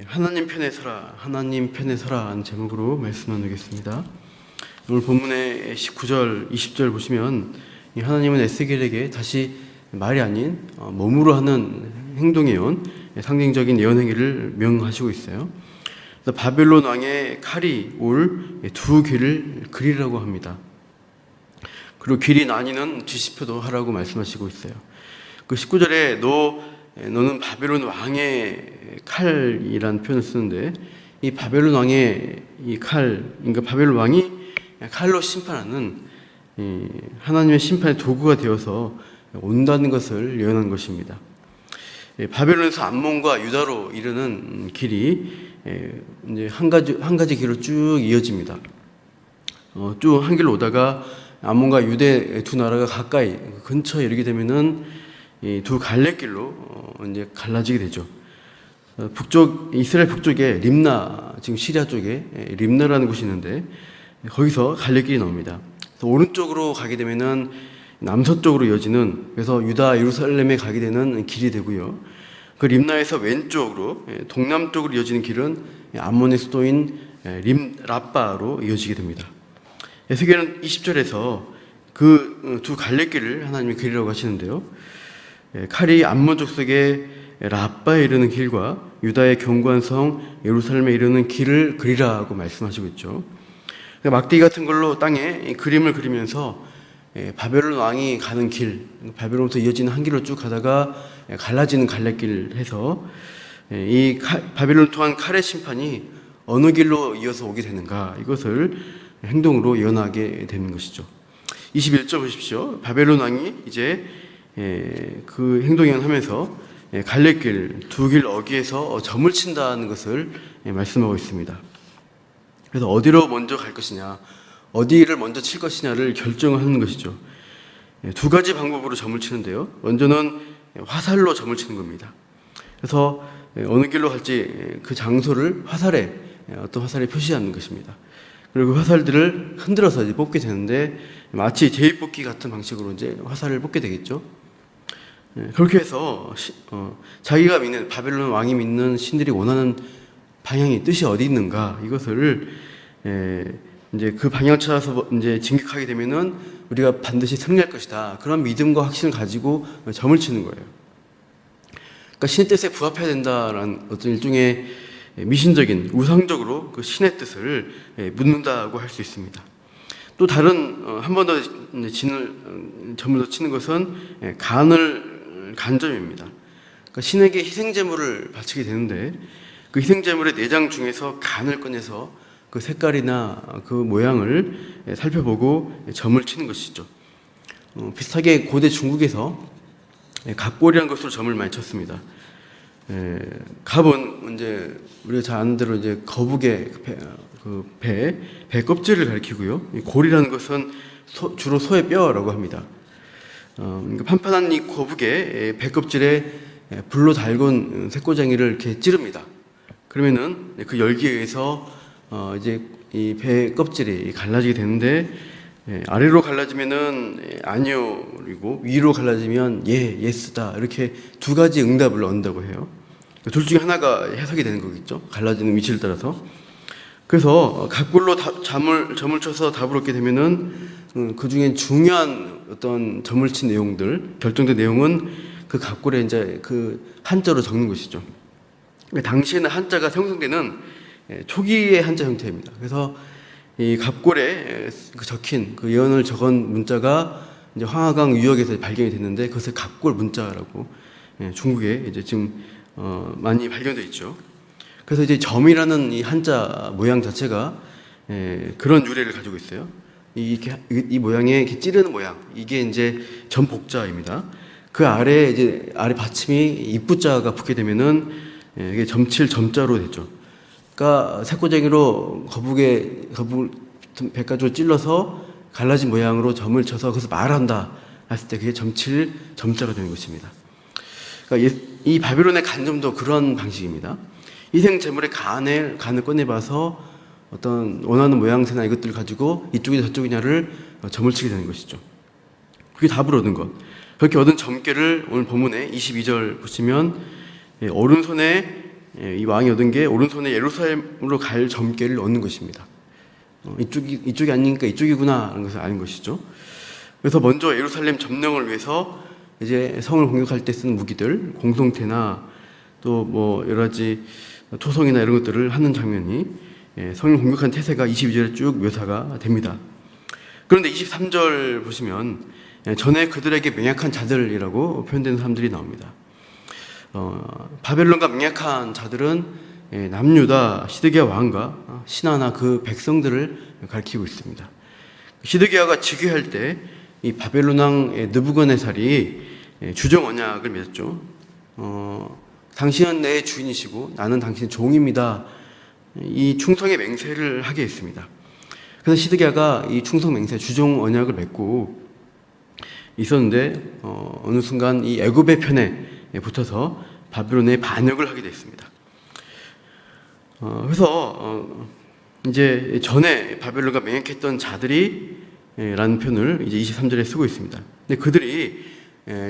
하나님 편에 서라, 하나님 편에 서라 한 제목으로 말씀 나누겠습니다. 오늘 본문의 19절, 20절 보시면 하나님은 에스겔에게 다시 말이 아닌 몸으로 하는 행동의 예언, 상징적인 예언 행위를 명하시고 있어요. 그래서 바벨론 왕의 칼이 올 두 길을 그리라고 합니다. 그리고 길이 나뉘는 뒤집혀도 하라고 말씀하시고 있어요. 그 19절에 너는 바벨론 왕의 칼이라는 표현을 쓰는데, 이 바벨론 왕의 이 칼, 그러니까 바벨론 왕이 칼로 심판하는 하나님의 심판의 도구가 되어서 온다는 것을 예언한 것입니다. 바벨론에서 암몬과 유다로 이르는 길이 이제 한 가지 길로 쭉 이어집니다. 쭉 한 길로 오다가 암몬과 유대 두 나라가 가까이 근처에 이르게 되면은 이 두 갈래길로 이제 갈라지게 되죠. 이스라엘 북쪽에 림나, 지금 시리아 쪽에 림나라는 곳이 있는데 거기서 갈래길이 나옵니다. 그래서 오른쪽으로 가게 되면은 남서쪽으로 이어지는, 그래서 유다 예루살렘에 가게 되는 길이 되고요. 그 림나에서 왼쪽으로 동남쪽으로 이어지는 길은 암몬의 수도인 라빠로 이어지게 됩니다. 에스겔은 20절에서 그 두 갈래길을 하나님이 그리라고 하시는데요. 칼이 암몬 족속의 라빠에 이르는 길과 유다의 견고한 성 예루살렘에 이르는 길을 그리라고 말씀하시고 있죠. 막대기 같은 걸로 땅에 그림을 그리면서 바벨론 왕이 가는 길, 바벨론부터 이어지는 한 길로 쭉 가다가 갈라지는 갈래길 해서 이 바벨론 통한 칼의 심판이 어느 길로 이어서 오게 되는가, 이것을 행동으로 예언하게 되는 것이죠. 21절 보십시오. 바벨론 왕이 이제 그 행동 예언하면서 갈래길 두 길 어귀에서 점을 친다는 것을 말씀하고 있습니다. 그래서 어디로 먼저 갈 것이냐, 어디를 먼저 칠 것이냐를 결정하는 것이죠. 두 가지 방법으로 점을 치는데요. 먼저는 화살로 점을 치는 겁니다. 그래서 어느 길로 갈지 그 장소를 어떤 화살에 표시하는 것입니다. 그리고 그 화살들을 흔들어서 이제 뽑게 되는데, 마치 제비뽑기 같은 방식으로 이제 화살을 뽑게 되겠죠. 그렇게 해서 자기가 믿는, 바벨론 왕이 믿는 신들이 원하는 방향이, 뜻이 어디 있는가, 이것을 이제 그 방향 찾아서 이제 진격하게 되면은 우리가 반드시 승리할 것이다, 그런 믿음과 확신을 가지고 점을 치는 거예요. 그러니까 신의 뜻에 부합해야 된다라는 어떤 일종의 미신적인, 우상적으로 그 신의 뜻을 묻는다고 할 수 있습니다. 또 다른 한 번 더 점을 더 치는 것은 간점입니다. 그러니까 신에게 희생제물을 바치게 되는데, 그 희생제물의 내장 중에서 간을 꺼내서 그 색깔이나 그 모양을 살펴보고 점을 치는 것이죠. 비슷하게 고대 중국에서 갑골이라는 것으로 점을 많이 쳤습니다. 갑은 이제 우리가 잘 아는 대로 이제 거북의 배 껍질을 가리키고요. 골이라는 것은 주로 소의 뼈라고 합니다. 그러니까 판판한 이 거북의 배 껍질에 불로 달군 쇠꼬쟁이를 이렇게 찌릅니다. 그러면은 그 열기에 의해서 이제 이 배 껍질이 갈라지게 되는데, 아래로 갈라지면은 아니요, 그리고 위로 갈라지면 예스다, 이렇게 두 가지 응답을 얻는다고 해요. 둘 중에 하나가 해석이 되는 거겠죠, 갈라지는 위치를 따라서. 그래서 갑골로 점을 쳐서 답을 얻게 되면은 그 중에 중요한 어떤 점을 친 내용들, 결정된 내용은 그 갑골에 이제 그 한자로 적는 것이죠. 당시에는 한자가 형성되는 초기의 한자 형태입니다. 그래서 이 갑골에 적힌 그 예언을 적은 문자가 이제 황하강 유역에서 발견이 됐는데, 그것을 갑골 문자라고 중국에 이제 지금 많이 발견되어 있죠. 그래서 이제 점이라는 이 한자 모양 자체가 그런 유래를 가지고 있어요. 이 모양의 이렇게 찌르는 모양, 이게 이제 점복자입니다. 그 아래 이제 아래 받침이 입부자가 붙게 되면은 이게 점칠 점자로 되죠. 그러니까 새꼬쟁이로 거북 배가죽을 찔러서 갈라진 모양으로 점을 쳐서 그것을 말한다 했을 때 그게 점칠 점자가 되는 것입니다. 그러니까 이 바벨론의 간점도 그런 방식입니다. 희생 제물의 간을 꺼내봐서 어떤 원하는 모양새나 이것들을 가지고 이쪽이냐 저쪽이냐를 점을 치게 되는 것이죠. 그게 답을 얻은 것. 그렇게 얻은 점괘를 오늘 본문에 22절 보시면 오른손에 이 왕이 얻은 게 오른손에 예루살렘으로 갈 점괘를 얻는 것입니다. 이쪽이 아니니까 이쪽이구나 하는 것을 아는 것이죠. 그래서 먼저 예루살렘 점령을 위해서 이제 성을 공격할 때 쓰는 무기들, 공성태나 또 뭐 여러 가지 토성이나 이런 것들을 하는 장면이 성을 공격한 태세가 22절에 쭉 묘사가 됩니다. 그런데 23절 보시면 전에 그들에게 맹약한 자들이라고 표현되는 사람들이 나옵니다. 바벨론과 맹약한 자들은 남유다 시드기야 왕과 신하나 그 백성들을 가리키고 있습니다. 시드기야가 즉위할 때 이 바벨론 왕 느부갓네살이 주정 언약을 맺었죠. 당신은 내 주인이시고 나는 당신의 종입니다. 이 충성의 맹세를 하게 했습니다. 그래서 시드기야가 이 충성 맹세 주정 언약을 맺고 있었는데 어느 순간 이 애굽의 편에 붙어서 바벨론에 반역을 하게 됐습니다. 그래서 이제 전에 바벨론과 맹약했던 자들이 라는 표현을 이제 23절에 쓰고 있습니다. 근데 그들이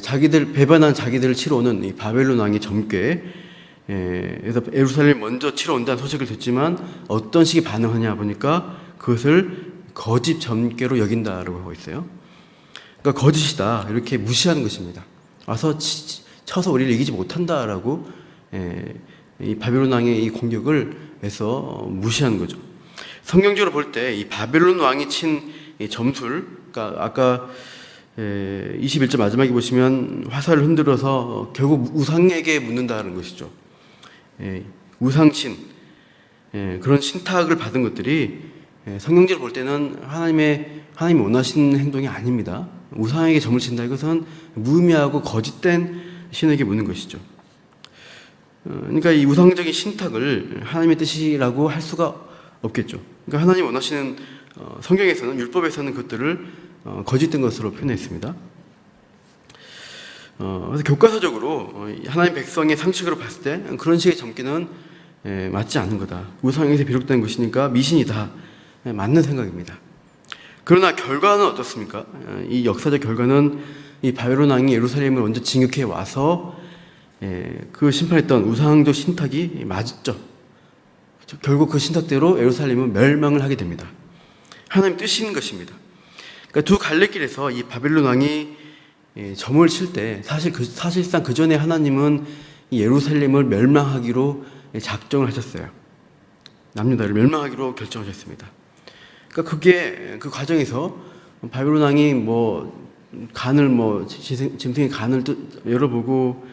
자기들 배반한 자기들을 치러 오는 이 바벨론 왕의 점괘, 그래서 예루살렘 먼저 치러 온다는 소식을 듣지만 어떤 식의 반응하냐 보니까 그것을 거짓 점괘로 여긴다라고 하고 있어요. 그러니까 거짓이다 이렇게 무시하는 것입니다. 와서 쳐서 우리를 이기지 못한다라고 이 바벨론 왕의 이 공격을 해서 무시하는 거죠. 성경적으로 볼 때 이 바벨론 왕이 친 이 점술, 그러니까 아까 21절 마지막에 보시면 화살을 흔들어서 결국 우상에게 묻는다는 것이죠. 우상신, 그런 신탁을 받은 것들이 성경적으로 볼 때는 하나님이 원하시는 행동이 아닙니다. 우상에게 점을 친다 이것은 무의미하고 거짓된 신에게 묻는 것이죠. 그러니까 이 우상적인 신탁을 하나님의 뜻이라고 할 수가 없겠죠. 그러니까 하나님 원하시는 성경에서는 율법에서는 그것들을 거짓된 것으로 표현했습니다. 그래서 교과서적으로 하나님 백성의 상식으로 봤을 때 그런 식의 점괘는 맞지 않는 거다. 우상에서 비롯된 것이니까 미신이다. 맞는 생각입니다. 그러나 결과는 어떻습니까? 이 역사적 결과는 이 바벨론 왕이 예루살렘을 먼저 진격해 와서 그 심판했던 우상적 신탁이 맞죠. 결국 그 신탁대로 예루살렘은 멸망을 하게 됩니다. 하나님 뜻인 것입니다. 그러니까 두 갈래길에서 이 바벨론 왕이 점을 칠 때 사실상 그 전에 하나님은 이 예루살렘을 멸망하기로 작정을 하셨어요. 남유다를 멸망하기로 결정하셨습니다. 그러니까 그게 그 과정에서 바벨론 왕이 짐승의 간을 열어보고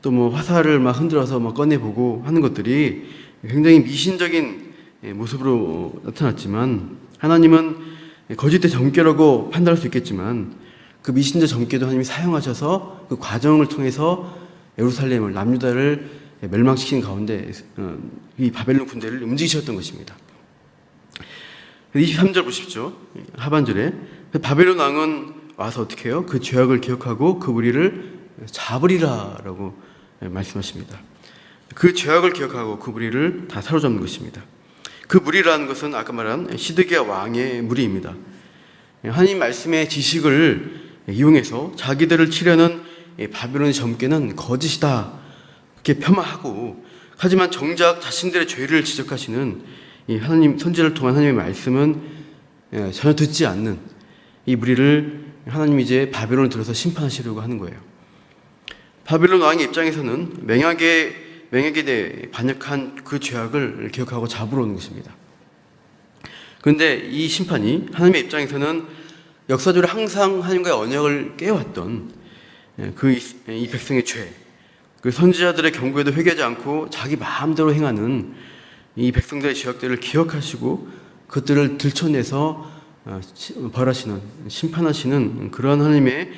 또 화살을 막 흔들어서 꺼내보고 하는 것들이 굉장히 미신적인 모습으로 나타났지만 하나님은 거짓된 점괘라고 판단할 수 있겠지만 그 미신적 점괘도 하나님이 사용하셔서 그 과정을 통해서 예루살렘을 남유다를 멸망시키는 가운데 이 바벨론 군대를 움직이셨던 것입니다. 23절 보십시오. 하반절에 바벨론 왕은 와서 어떻게 해요? 그 죄악을 기억하고 그 무리를 잡으리라 라고 말씀하십니다. 그 죄악을 기억하고 그 무리를 다 사로잡는 것입니다. 그 무리라는 것은 아까 말한 시드기야 왕의 무리입니다. 하나님 말씀의 지식을 이용해서 자기들을 치려는 바벨론의 점괘는 거짓이다 그렇게 폄하하고, 하지만 정작 자신들의 죄를 지적하시는 이 하나님 선지자를 통한 하나님의 말씀은 전혀 듣지 않는 이 무리를 하나님이 이제 바벨론을 들어서 심판하시려고 하는 거예요. 바벨론 왕의 입장에서는 맹약에 대해 반역한 그 죄악을 기억하고 잡으러 오는 것입니다. 그런데 이 심판이 하나님의 입장에서는 역사적으로 항상 하나님과의 언약을 깨왔던 이 백성의 죄, 그 선지자들의 경고에도 회개하지 않고 자기 마음대로 행하는 이 백성들의 죄악들을 기억하시고 그것들을 들춰내서 벌하시는, 심판하시는 그러한 하나님의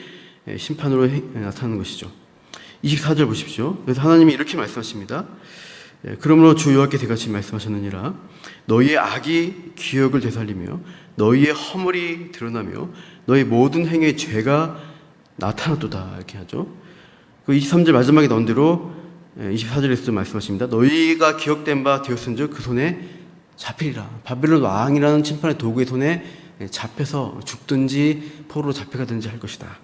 심판으로 나타나는 것이죠. 24절 보십시오. 그래서 하나님이 이렇게 말씀하십니다. 그러므로 주 여호와께서 이같이 말씀하셨느니라. 너희의 악이 기억을 되살리며 너희의 허물이 드러나며 너희 모든 행위의 죄가 나타났도다 이렇게 하죠. 그 23절 마지막에 나온 대로 24절에서도 말씀하십니다. 너희가 기억된 바 되었은즉 그 손에 잡히리라. 바벨론 왕이라는 심판의 도구의 손에 잡혀서 죽든지 포로로 잡혀가든지 할 것이다.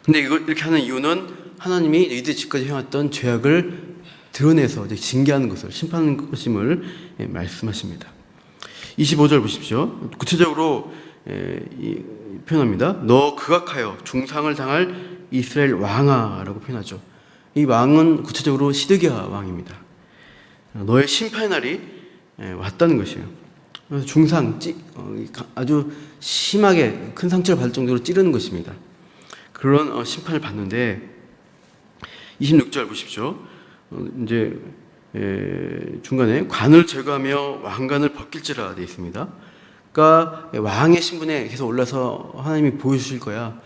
근데 이렇게 하는 이유는 하나님이 너희들이 지금까지 해왔던 죄악을 드러내서 이제 징계하는 것을, 심판하는 것임을 말씀하십니다. 25절 보십시오. 구체적으로 표현합니다. 너 극악하여 중상을 당할 이스라엘 왕아라고 표현하죠. 이 왕은 구체적으로 시드기야 왕입니다. 너의 심판의 날이 왔다는 것이에요. 그래서 중상, 아주 심하게 큰 상처를 받을 정도로 찌르는 것입니다. 그런 심판을 받는데 26절 보십시오. 이제 중간에 관을 제거하며 왕관을 벗길지라 되어 있습니다. 그러니까 왕의 신분에 계속 올라서 하나님이 보여주실 거야.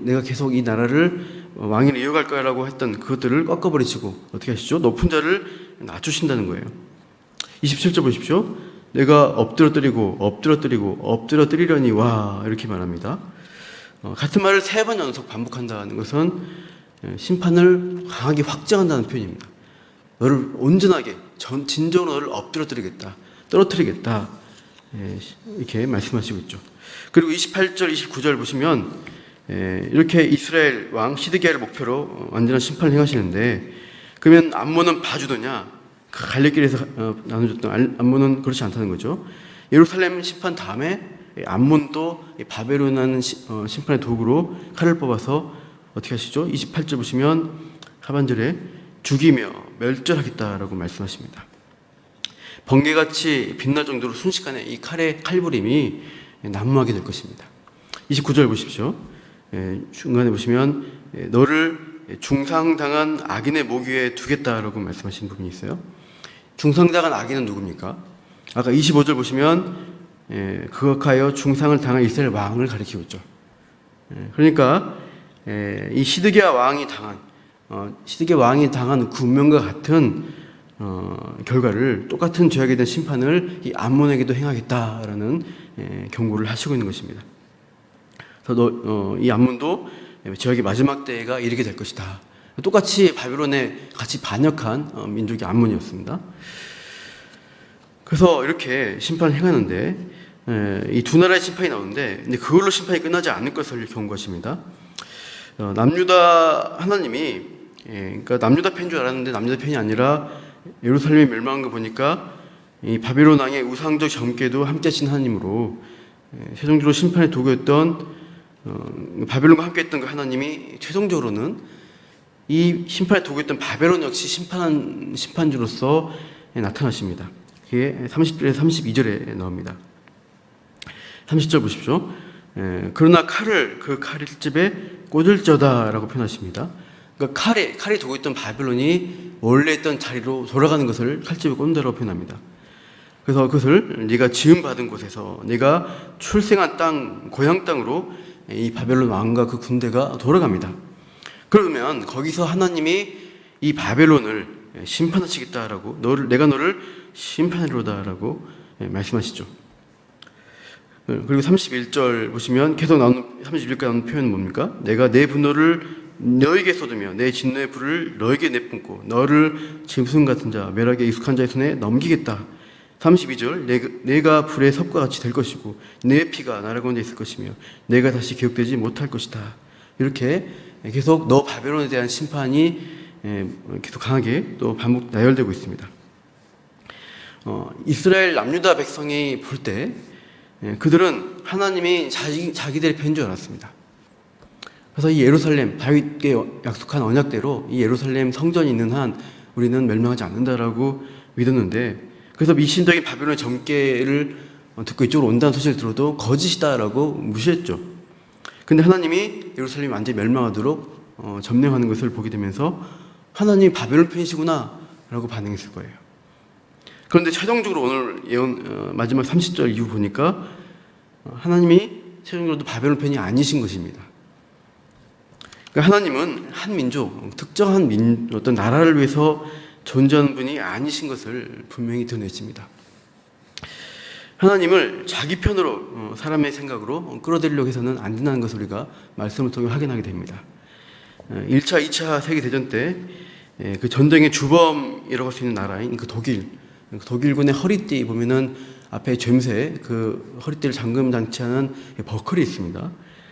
내가 계속 이 나라를 왕위를 이어갈 거야라고 했던 그것들을 꺾어버리시고 어떻게 하시죠? 높은 자를 낮추신다는 거예요. 27절 보십시오. 내가 엎드러뜨리려니 와 이렇게 말합니다. 같은 말을 3번 연속 반복한다는 것은 심판을 강하게 확정한다는 표현입니다. 너를 온전하게 진정으로 너를 엎드러뜨리겠다, 떨어뜨리겠다 이렇게 말씀하시고 있죠. 그리고 28절, 29절 보시면 이렇게 이스라엘 왕 시드기야를 목표로 완전한 심판을 행하시는데 그러면 암몬은 봐주더냐? 그 갈래길에서 나눠줬던 암몬은 그렇지 않다는 거죠. 예루살렘 심판 다음에 암몬도 바벨론이라는 심판의 도구로 칼을 뽑아서 어떻게 하시죠? 28절 보시면 하반절에 죽이며 멸절하겠다라고 말씀하십니다. 번개같이 빛날 정도로 순식간에 이 칼부림이 난무하게 될 것입니다. 29절 보십시오. 중간에 보시면 너를 중상당한 악인의 목 위에 두겠다라고 말씀하신 부분이 있어요. 중상당한 악인은 누굽니까? 아까 25절 보시면 극악하여 중상을 당한 이스라엘 왕을 가리키고 있죠. 그러니까 이 시드기야 왕이 당한 그 운명과 같은 결과를, 똑같은 죄악에 대한 심판을 이 암몬에게도 행하겠다라는 경고를 하시고 있는 것입니다. 그래서 이 암몬도 죄악의 마지막 때가 이르게 될 것이다. 똑같이 바벨론에 같이 반역한 민족이 암몬이었습니다. 그래서 이렇게 심판을 행하는데 이 두 나라의 심판이 나오는데 근데 그걸로 심판이 끝나지 않을 것을 경고하십니다. 남유다 하나님이 그러니까 남유다 편인 줄 알았는데 남유다 편이 아니라 예루살렘이 멸망한 거 보니까 이 바벨론 왕의 우상적 점괘도 함께 하신 하나님으로 최종적으로 심판의 도구였던 바벨론과 함께 했던 그 하나님이 최종적으로는 이 심판의 도구였던 바벨론 역시 심판주로서 나타나십니다. 그게 30절에서 32절에 나옵니다. 30절 보십시오. 그러나 그 칼집에 꽂을저다라고 표현하십니다. 그러니까 칼이 도구였던 바벨론이 원래 있던 자리로 돌아가는 것을 칼집에 꽂는다고 표현합니다. 그래서 그것을 네가 지음받은 곳에서 네가 출생한 땅, 고향 땅으로 이 바벨론 왕과 그 군대가 돌아갑니다. 그러면 거기서 하나님이 이 바벨론을 심판하시겠다라고 내가 너를 심판하리로다라고 말씀하시죠. 그리고 31절 보시면 계속 나오는 31절까지 나오는 표현은 뭡니까? 내가 내 분노를 너에게 쏟으며 내 진노의 불을 너에게 내뿜고 너를 짐승 같은 자, 멸하게 익숙한 자의 손에 넘기겠다. 32절 내가 불의 섭과 같이 될 것이고 내 피가 나라 가운데 있을 것이며 내가 다시 기억되지 못할 것이다. 이렇게 계속 너 바벨론에 대한 심판이 계속 강하게 또 반복 나열되고 있습니다. 이스라엘 남유다 백성이 볼 때 그들은 하나님이 자기들의 편인 줄 알았습니다. 그래서 이 예루살렘, 다윗께 약속한 언약대로 이 예루살렘 성전이 있는 한 우리는 멸망하지 않는다라고 믿었는데, 그래서 미신적인 바벨론의 점괘를 듣고 이쪽으로 온다는 소식을 들어도 거짓이다라고 무시했죠. 근데 하나님이 예루살렘이 완전히 멸망하도록 점령하는 것을 보게 되면서 하나님이 바벨론 편이시구나 라고 반응했을 거예요. 그런데 최종적으로 오늘 마지막 30절 이후 보니까 하나님이 최종적으로 바벨론 편이 아니신 것입니다. 그러니까 하나님은 한 민족, 특정한 어떤 나라를 위해서 존재하는 분이 아니신 것을 분명히 드러내십니다. 하나님을 자기 편으로 사람의 생각으로 끌어들이려고 해서는 안 된다는 것을 우리가 말씀을 통해 확인하게 됩니다. 1차, 2차 세계대전 때 그 전쟁의 주범이라고 할 수 있는 나라인 그 독일군의 허리띠 보면은 앞에 젬새 그 허리띠를 잠금 장치하는 버클이 있습니다.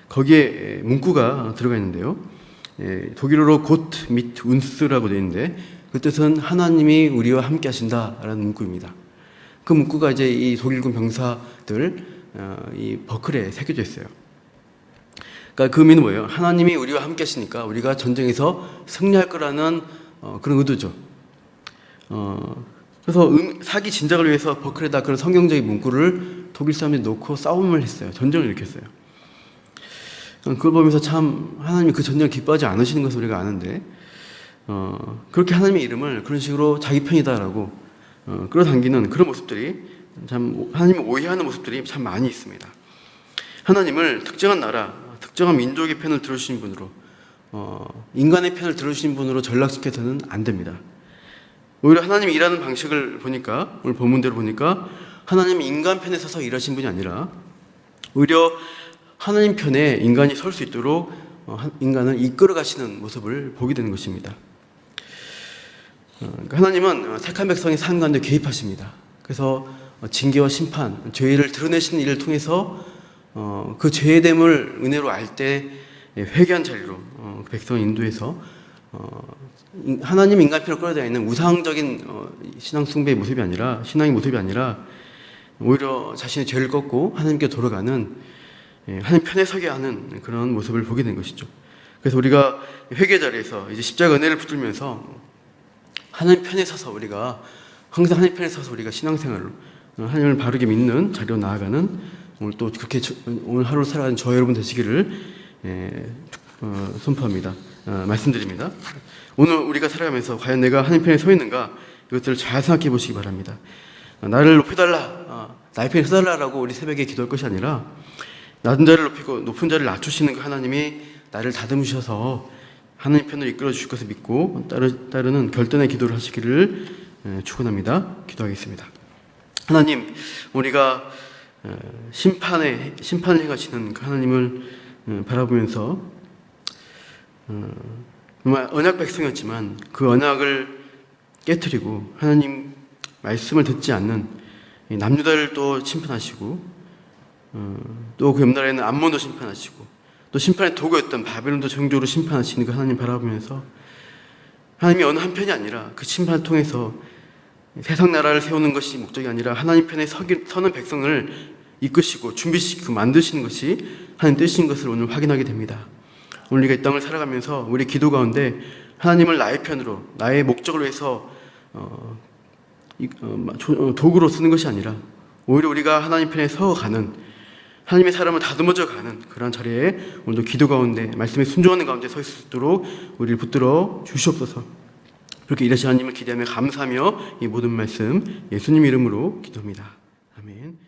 거기에 문구가 들어가 있는데요. 독일어로 got mit uns라고 되어 있는데 그 뜻은 하나님이 우리와 함께 하신다라는 문구입니다. 그 문구가 이제 이 독일군 병사들 이 버클에 새겨져 있어요. 그러니까 그 의미는 뭐예요? 하나님이 우리와 함께 하시니까 우리가 전쟁에서 승리할 거라는 그런 의도죠. 그래서 사기 진작을 위해서 버클에다 그런 성경적인 문구를 독일 사람들이 놓고 싸움을 했어요. 전쟁을 일으켰어요. 그걸 보면서 참 하나님이 그 전쟁을 기뻐하지 않으시는 것을 우리가 아는데 그렇게 하나님의 이름을 그런 식으로 자기 편이다라고 끌어당기는 그런 모습들이 참 하나님을 오해하는 모습들이 참 많이 있습니다. 하나님을 특정한 나라, 특정한 민족의 편을 들어주신 분으로 인간의 편을 들어주신 분으로 전락시켜서는 안 됩니다. 오히려 하나님이 일하는 방식을 보니까 오늘 본문대로 보니까 하나님이 인간 편에 서서 일하신 분이 아니라 오히려 하나님 편에 인간이 설 수 있도록 인간을 이끌어 가시는 모습을 보게 되는 것입니다. 하나님은 택한 백성의 삶 가운데 개입하십니다. 그래서 징계와 심판, 죄를 드러내시는 일을 통해서 그 죄의 됨을 은혜로 알 때 회개한 자리로 백성을 인도해서 하나님 인간편을 끌어다니는 우상적인 신앙 숭배의 모습이 아니라 신앙의 모습이 아니라 오히려 자신의 죄를 꺾고 하나님께 돌아가는 하나님 편에 서게 하는 그런 모습을 보게 된 것이죠. 그래서 우리가 회개 자리에서 이제 십자가 은혜를 붙들면서 하나님 편에 서서 우리가 항상 하나님 편에 서서 우리가 신앙생활로 하나님을 바르게 믿는 자리로 나아가는 오늘 또 그렇게 오늘 하루 살아가는 저 여러분 되시기를 선포합니다. 말씀드립니다. 오늘 우리가 살아가면서 과연 내가 하나님 편에 서 있는가 이것들을 잘 생각해 보시기 바랍니다. 나를 높여달라, 나의 편에 서달라라고 우리 새벽에 기도할 것이 아니라 낮은 자를 높이고 높은 자를 낮추시는 그 하나님이 나를 다듬으셔서 하나님 편으로 이끌어 주실 것을 믿고 따르는 결단의 기도를 하시기를 축원합니다. 기도하겠습니다. 하나님, 우리가 심판을 행하시는 그 하나님을 바라보면서 정말 언약 백성이었지만 그 언약을 깨트리고 하나님 말씀을 듣지 않는 남유다를 또 심판하시고 또 그 옆나라에는 암몬도 심판하시고 또 심판의 도구였던 바벨론도 정적으로 심판하시는 그 하나님 바라보면서 하나님이 어느 한편이 아니라 그 심판을 통해서 세상 나라를 세우는 것이 목적이 아니라 하나님 편에 서는 백성을 이끄시고 준비시키고 만드시는 것이 하나님 뜻인 것을 오늘 확인하게 됩니다. 오늘 우리가 이 땅을 살아가면서 우리 기도 가운데 하나님을 나의 편으로 나의 목적을 위해서 도구로 쓰는 것이 아니라 오히려 우리가 하나님 편에 서가는 하나님의 사람을 다듬어져 가는 그런 자리에 오늘도 기도 가운데 말씀에 순종하는 가운데 서 있을 수 있도록 우리를 붙들어 주시옵소서. 그렇게 일하시는 하나님을 기대하며 감사하며 이 모든 말씀 예수님 이름으로 기도합니다. 아멘.